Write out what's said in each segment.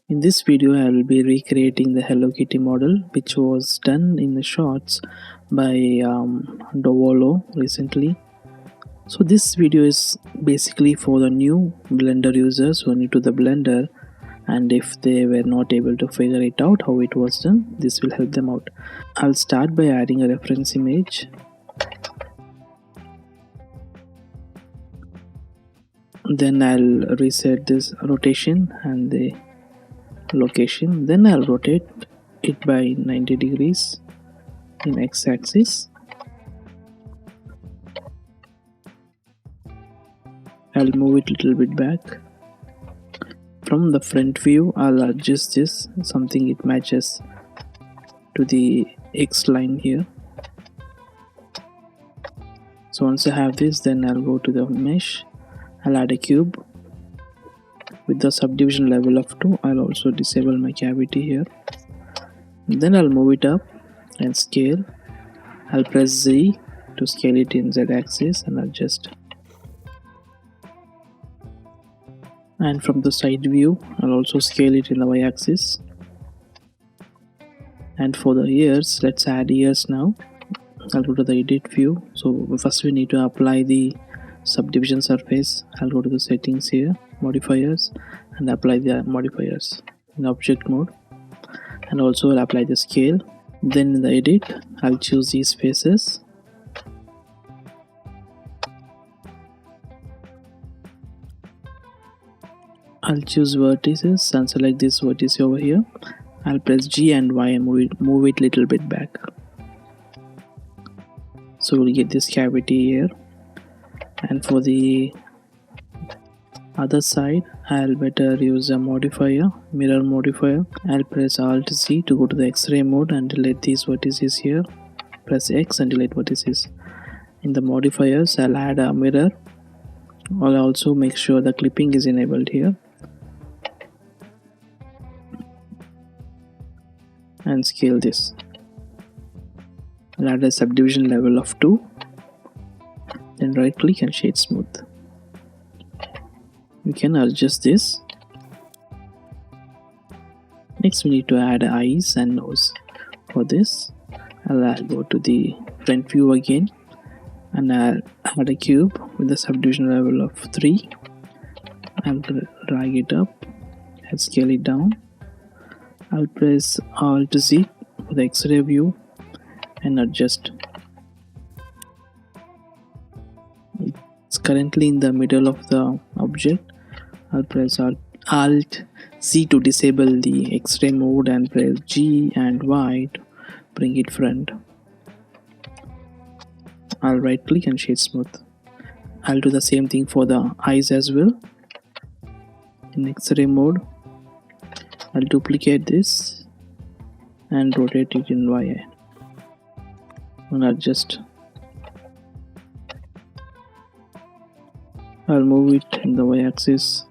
In this video, I will be recreating the Hello Kitty model, which was done in the shorts by Dovolo recently. So this video is basically for the new Blender users who are new to the Blender, and if they were not able to figure it out how it was done, this will help them out. I'll start by adding a reference image. Then I'll reset this rotation and the location. Then I'll rotate it by 90 degrees in x-axis. I'll move it a little bit back. From the front view, I'll adjust this something it matches to the X line here. So once I have this, then I'll go to the mesh. I'll add a cube with the subdivision level of 2. I'll also disable my cavity here. Then I'll move it up and scale. I'll press Z to scale it in Z axis and adjust. And from the side view, I'll also scale it in the Y axis. And for the ears, let's add ears now. I'll go to the edit view. So first we need to apply the subdivision surface. I'll go to the settings here, modifiers, and apply the modifiers in the object mode. And also I'll apply the scale. Then in the edit, I'll choose these faces. I'll choose vertices and select this vertex over here. I'll press G and Y and move it little bit back. So we'll get this cavity here. And for the other side, I'll better use a modifier, mirror modifier. I'll press Alt Z to go to the X-ray mode and delete these vertices here. Press X and delete vertices. In the modifiers, I'll add a mirror. I'll also make sure the clipping is enabled here. And scale this. I'll add a subdivision level of 2. Then right click and shade smooth. We can adjust this. Next we need to add eyes and nose. For this, I'll go to the front view again and I'll add a cube with a subdivision level of 3. I'll drag it up and scale it down. I'll press Alt Z for the X-ray view and adjust. It's currently in the middle of the object. I'll press Alt Z to disable the X-ray mode and press G and Y to bring it front. I'll right click and shade smooth. I'll do the same thing for the eyes as well. In X-ray mode, I'll duplicate this and rotate it in Y and adjust. I'll move it in the Y axis.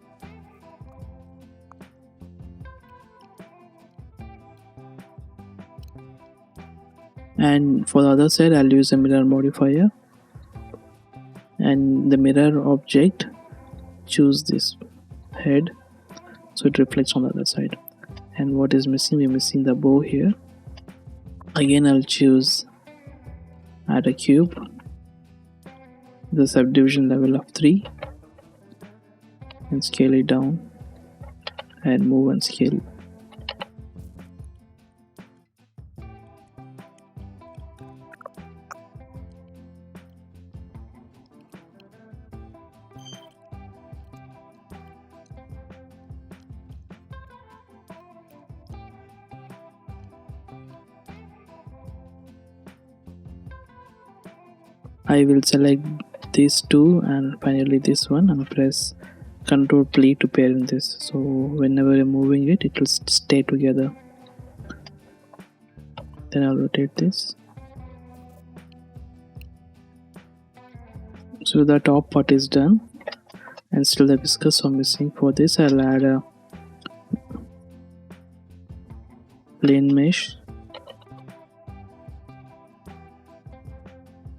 And for the other side, I'll use a mirror modifier. And the mirror object, choose this head so it reflects on the other side. And what is missing? We're missing the bow here. Again, I'll choose add a cube, the subdivision level of 3, and scale it down and move and scale. I will select these two and finally this one and press Ctrl P to parent this. So whenever you're moving it, it will stay together. Then I'll rotate this. So the top part is done and still the whiskers are missing. For this, I'll add a plane mesh.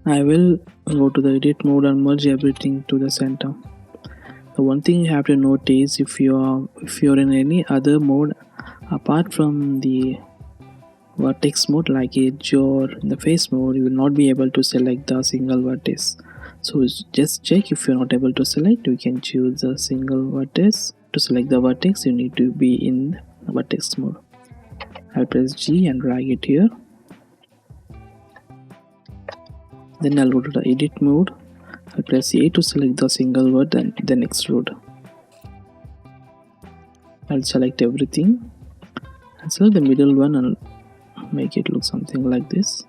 I will go to the edit mode and merge everything to the center. The one thing you have to note is if you're in any other mode apart from the vertex mode like edge or the face mode, you will not be able to select the single vertex. So just check. If you're not able to select, you can choose the single vertex. To select the vertex, you need to be in vertex mode. I'll press G and drag it here. Then I'll go to the edit mode. I'll press A to select the single word and then extrude. I'll select everything and select the middle one and make it look something like this.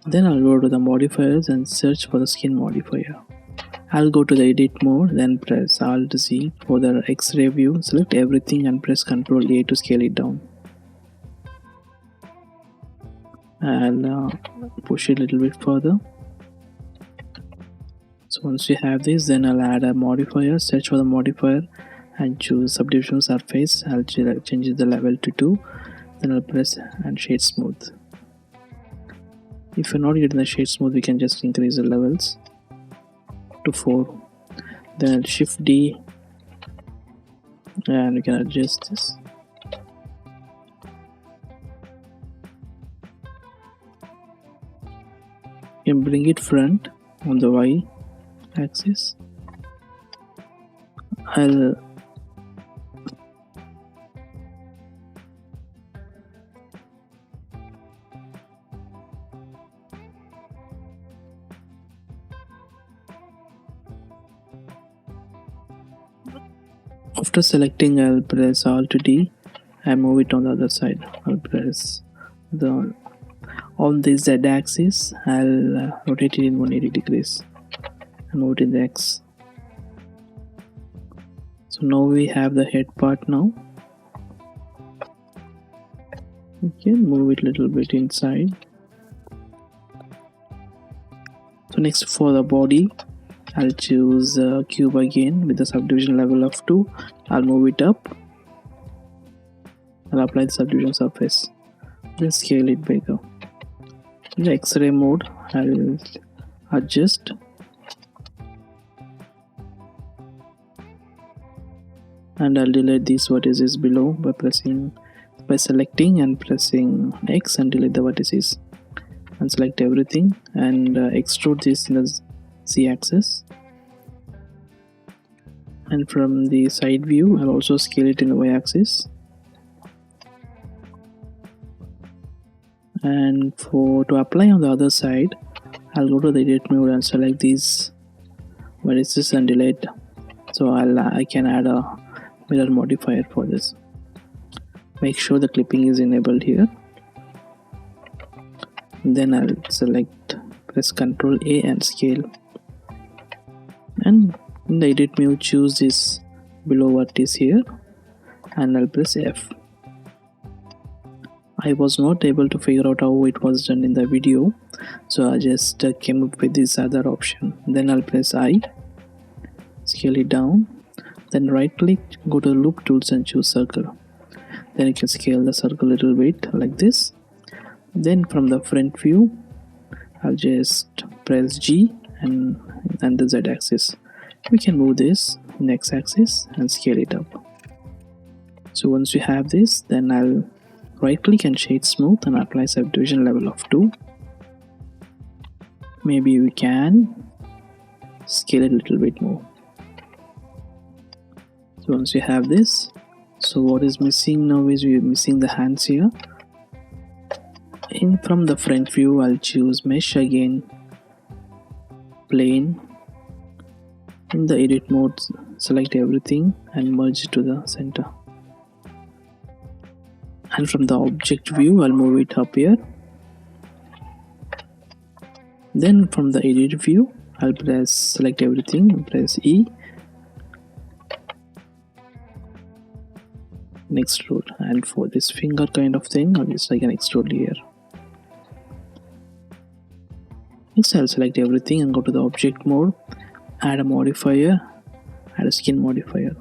Then I'll go to the modifiers and search for the skin modifier. I'll go to the edit mode, then press Alt Z for the X-ray view. Select everything and press Ctrl A to scale it down. I'll push it a little bit further. So once you have this, then I'll add a modifier. Search for the modifier and choose subdivision surface. I'll change the level to 2. Then I'll press and shade smooth. If you're not getting the shade smooth, we can just increase the levels to 4. Then I'll shift D and we can adjust this. You can bring it front on the Y axis. After selecting, I'll press Alt D and move it on the other side. I'll press on the Z axis. I'll rotate it in 180 degrees and move it in the X. So now we have the head part now. We can move it a little bit inside. So next for the body, I'll choose cube again with the subdivision level of 2. I'll move it up. I'll apply the subdivision surface. Then scale it bigger. In the X-ray mode, I'll adjust. And I'll delete these vertices below by selecting and pressing X and delete the vertices. And select everything and extrude this in the Z axis. And from the side view, I'll also scale it in the Y axis. And to apply on the other side, I'll go to the edit mode and select these vertices and delete. So I can add a mirror modifier for this. Make sure the clipping is enabled here. Then I'll press Ctrl A and scale. And in the edit menu, choose this below vertex here and I'll press F. I was not able to figure out how it was done in the video, so I just came up with this other option. Then I'll press I, scale it down, then right click, go to loop tools and choose circle. Then you can scale the circle a little bit like this. Then from the front view, I'll just press G and the Z axis. We can move this in X axis and scale it up. So once you have this, then I'll right click and shade smooth and apply subdivision level of 2. Maybe we can scale it a little bit more. So once you have this, so what is missing now is we're missing the hands here. From the front view, I'll choose mesh again, plane. In the edit mode, select everything and merge to the center. And from the object view, I'll move it up here. Then from the edit view, I'll select everything, press E, and extrude. And for this finger kind of thing, I'll just like an extrude here. Next, I'll select everything and go to the object mode, add a modifier, add a skin modifier.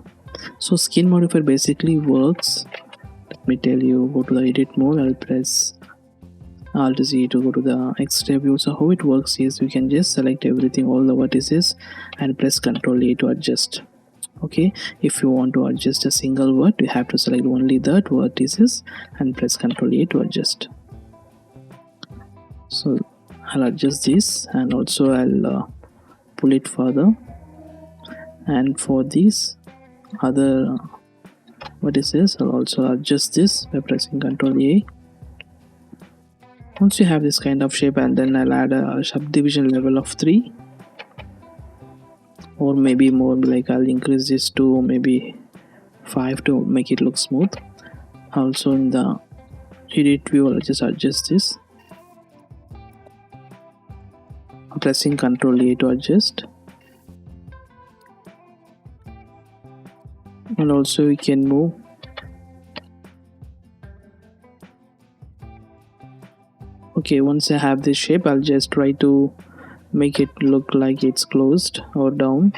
So skin modifier basically works. Let me tell you, go to the edit mode, I'll press Alt Z to go to the X-ray view. So how it works is you can just select everything, all the vertices, and press Ctrl A to adjust. Okay, if you want to adjust a single word, you have to select only that vertices and press Ctrl A to adjust. So I'll adjust this, and also I'll pull it further. And for these other vertices, I'll also adjust this by pressing Ctrl A. Once you have this kind of shape, and then I'll add a subdivision level of 3, or maybe more, like I'll increase this to maybe 5 to make it look smooth. Also in the edit view, I'll just adjust this, pressing Ctrl A to adjust. And also we can move okay, once I have this shape, I'll just try to make it look like it's closed or down.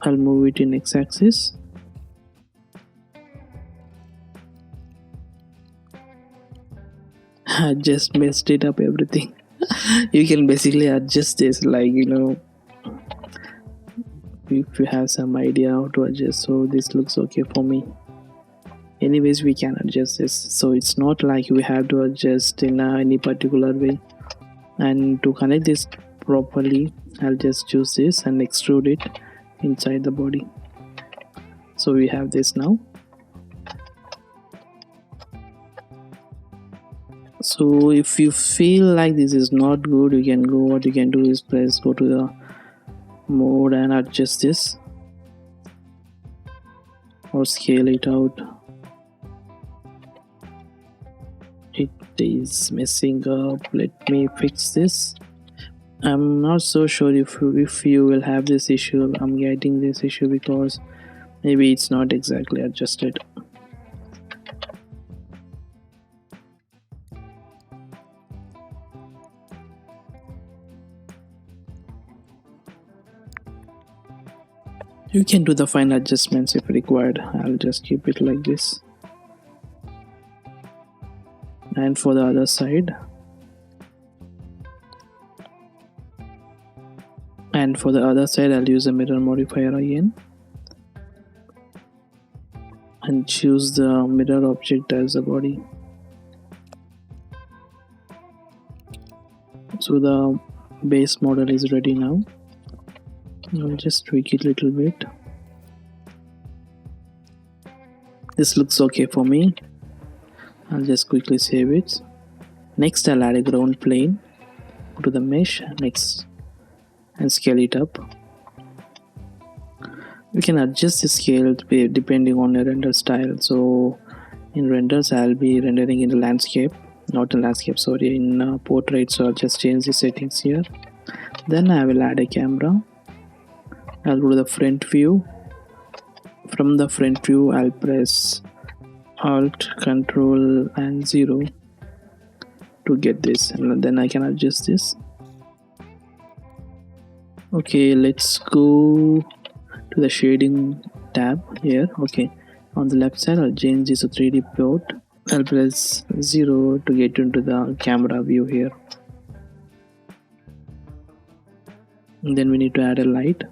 I'll move it in x-axis. I just messed it up everything. You can basically adjust this, like, you know, if you have some idea how to adjust. So this looks okay for me. Anyways, we can adjust this, so it's not like we have to adjust in any particular way. And to connect this properly, I'll just choose this and extrude it inside the body. So we have this now. So if you feel like this is not good, you can go, what you can do is go to the mode and adjust this, or scale it out. It is messing up. Let me fix this. I'm not so sure if you will have this issue. I'm getting this issue because maybe it's not exactly adjusted. You can do the fine adjustments if required. I'll just keep it like this. And for the other side, I'll use a mirror modifier again and choose the mirror object as the body. So the base model is ready now. I'll just tweak it a little bit. This looks okay for me. I'll just quickly save it. Next, I'll add a ground plane. Go to the mesh, next, and scale it up. You can adjust the scale depending on your render style. So in renders, I'll be rendering in the landscape, not in landscape, sorry, in portrait. So I'll just change the settings here. Then I will add a camera. I'll go to the front view. From the front view, I'll press Alt, Control and 0 to get this, and then I can adjust this. Okay, let's go to the shading tab here. Okay, on the left side, I'll change this to 3D port. I'll press 0 to get into the camera view here. And then we need to add a light.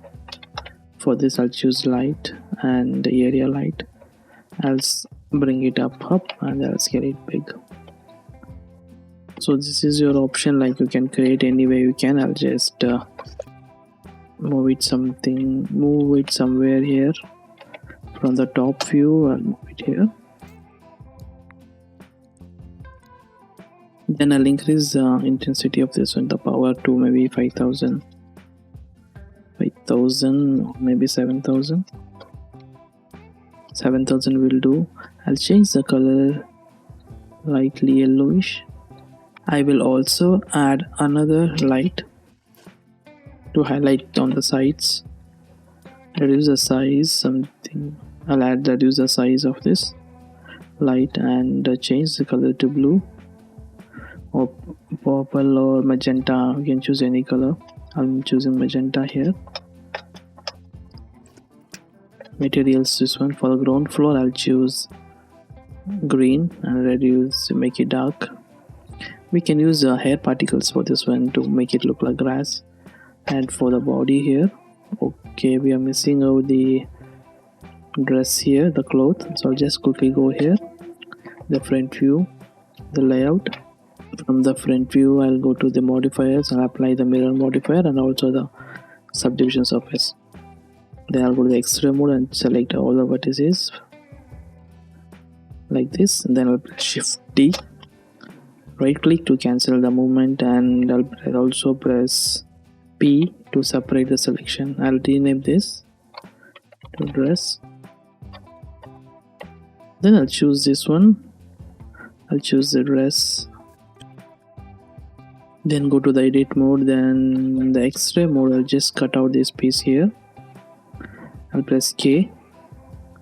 For this, I'll choose light and area light. I'll bring it up and I'll scale it big. So this is your option, like you can create any way you can. I'll just move it somewhere here from the top view. I'll move it here. Then I'll increase the intensity of this one, the power to maybe 5,000, maybe 7,000. 7,000 will do. I'll change the color lightly yellowish. I will also add another light to highlight on the sides. Reduce the size something. I'll reduce the size of this light and change the color to blue or purple or magenta. You can choose any color. I'm choosing magenta here. Materials, this one. For the ground floor, I'll choose green and reduce, make it dark. We can use hair particles for this one to make it look like grass. And for the body here, okay, we are missing out the dress here, the cloth. So I'll just quickly go here, the front view, the layout. From the front view, I'll go to the modifiers. I'll apply the mirror modifier and also the subdivision surface. Then I'll go to the X-ray mode and select all the vertices like this. And then I'll press Shift D. Right click to cancel the movement, and I'll also press P to separate the selection. I'll rename this to dress. Then I'll choose this one. I'll choose the dress. Then go to the edit mode. Then in the X-ray mode, I'll just cut out this piece here. I'll press K.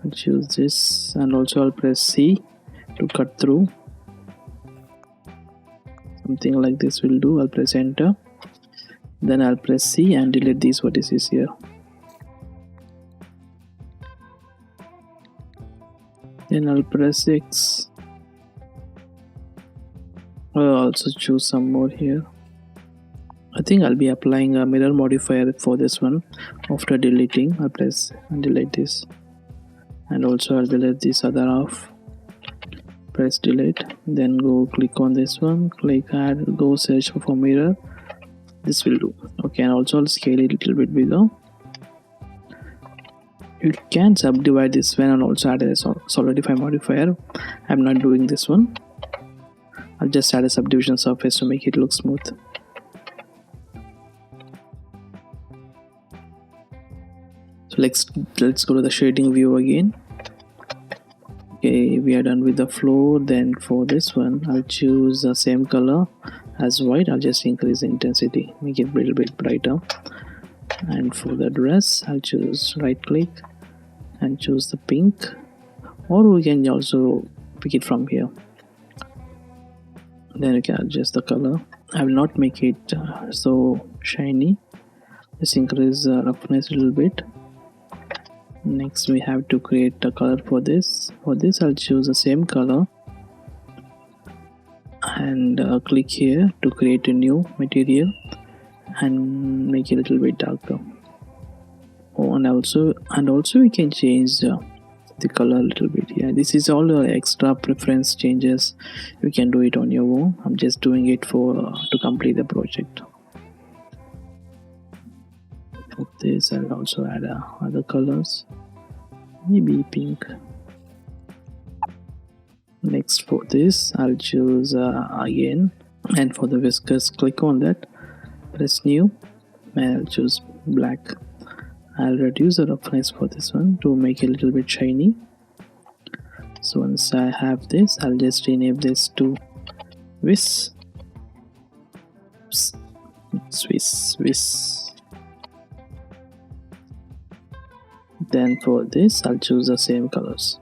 I'll choose this, and also I'll press C to cut through. Something like this will do. I'll press enter. Then I'll press C and delete these vertices here. Then I'll press X. I'll also choose some more here. I think I'll be applying a mirror modifier for this one. After deleting, I'll press and delete this. And also I'll delete this other half. Press delete, then go click on this one, click add, go search for mirror. This will do. Okay, and also I'll scale it a little bit bigger. You can subdivide this one and also add a solidify modifier. I'm not doing this one. I'll just add a subdivision surface to make it look smooth. So let's go to the shading view again. Okay, we are done with the floor. Then for this one, I'll choose the same color as white. I'll just increase the intensity, make it a little bit brighter. And for the dress, I'll choose right click and choose the pink, or we can also pick it from here. Then you can adjust the color. I will not make it so shiny. Just increase the roughness a little bit. Next we have to create a color for this. For this I'll choose the same color and click here to create a new material and make it a little bit darker. Oh, and also we can change the color a little bit. Yeah, this is all the extra preference changes. You can do it on your own. I'm just doing it for to complete the project. For this I'll also add other colors, maybe pink. Next for this I'll choose again, and for the whiskers click on that, press new, and I'll choose black. I'll reduce the roughness for this one to make it a little bit shiny. So once I have this, I'll just rename this to Swiss. Then for this I'll choose the same colors,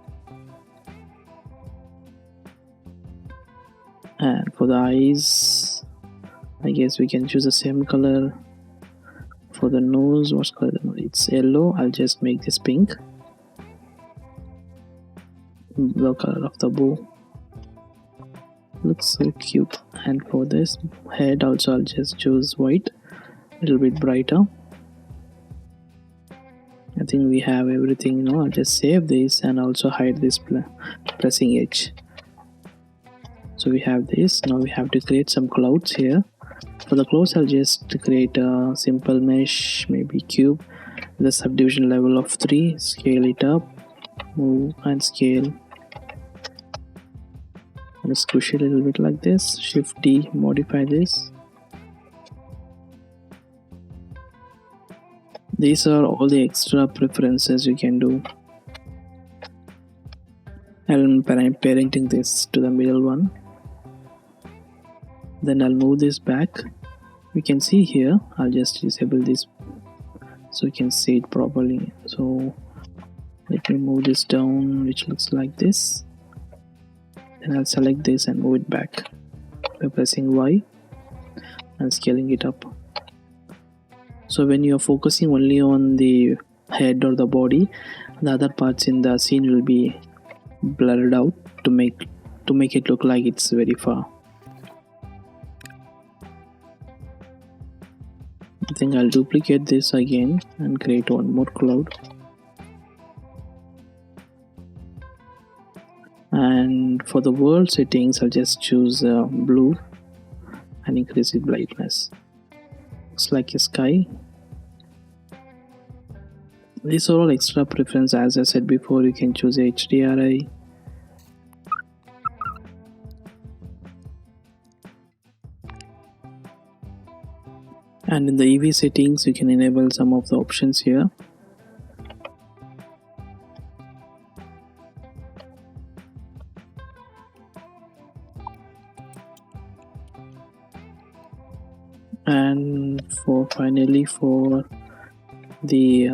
and for the eyes I guess we can choose the same color. For the nose, what color? It's yellow. I'll just make this pink. The color of the bow looks so cute. And for this head also I'll just choose white, a little bit brighter. I think we have everything. I'll just save this and also hide this pressing edge. So we have this. Now we have to create some clouds here. For the clouds I'll just create a simple mesh, maybe cube, with a subdivision level of 3. Scale it up, move and scale, and squish it a little bit like this. Shift D, modify this. These are all the extra preferences you can do. I'm parenting this to the middle one. Then I'll move this back. We can see here, I'll just disable this so you can see it properly. So let me move this down, which looks like this. Then I'll select this and move it back by pressing Y and scaling it up. So when you're focusing only on the head or the body, the other parts in the scene will be blurred out to make it look like it's very far. I think I'll duplicate this again and create one more cloud. And for the world settings, I'll just choose blue and increase its brightness. Looks like a sky. These are all extra preference. As I said before, you can choose HDRI. And in the EV settings, you can enable some of the options here. And finally for the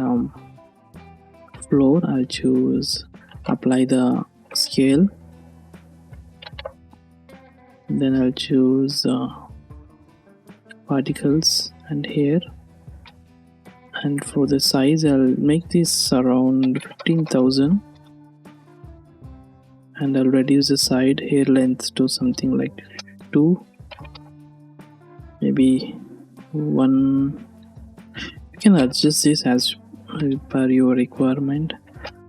floor, I'll choose apply the scale. Then I'll choose particles and hair. And for the size, I'll make this around 15,000. And I'll reduce the side hair length to something like 2, maybe 1. You can adjust this as per your requirement.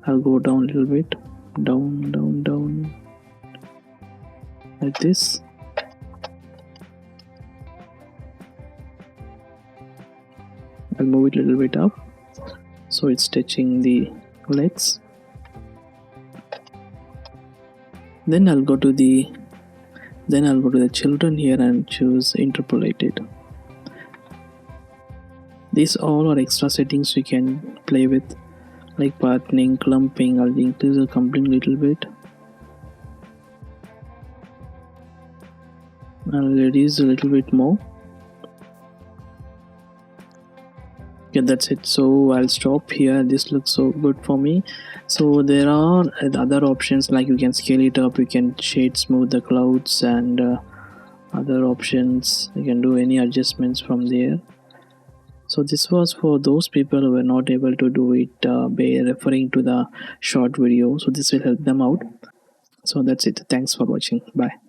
I'll go down a little bit, down like this. I'll move it a little bit up so it's touching the legs. Then I'll go to the children here and choose interpolated. These all are extra settings you can play with, like patterning, clumping. I'll increase the clumping a little bit. I'll reduce a little bit more. Okay, that's it. So I'll stop here. This looks so good for me. So there are other options, like you can scale it up, you can shade smooth the clouds, and other options. You can do any adjustments from there. So this was for those people who were not able to do it by referring to the short video. So this will help them out. So that's it. Thanks for watching. Bye.